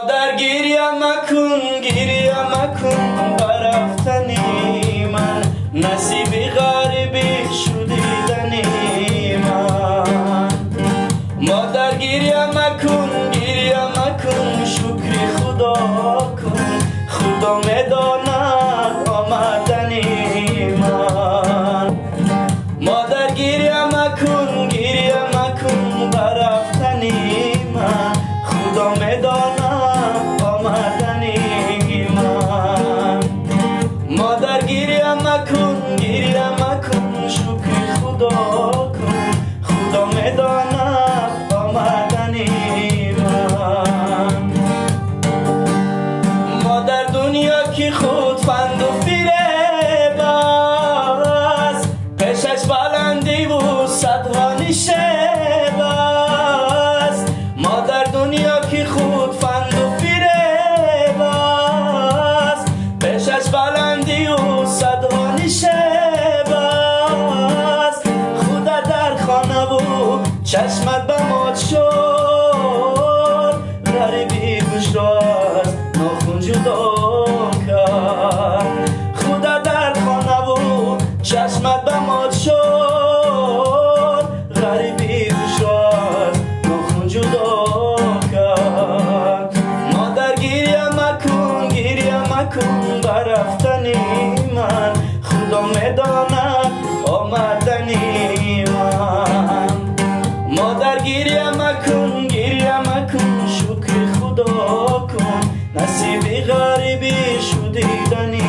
در گریه مکن برفتنی من، نصیب غریبی شدیدنی من. مادر گریه مکن شکر خدا کن، خدا میداند آمدنی من. مادر گریه مکن برفتنی من، خدا میداند آمدنی من. مادر گریه مکن شکر خدا کن، خدا میداند آمدنی من. مادر دنیا کی خود فند و فریب است، پیشش بلندی و صدها نشیب است. مادر دنیا کی خود فند و فریب است، پیشش بلندی و صدها نشیب است. خدا در خانه و چشمت به مات شد، غریبی گوش راست ناخون جدا کرد. خدا در خانه و چشمت به مات شد، غریبی گوش راست ناخون جدا کرد. مادر گریه مکن برفتنی من، خدا میداند آمدنی من. مادر گریه مکن شکر خدا کن، نصیب غریبی شدیدنی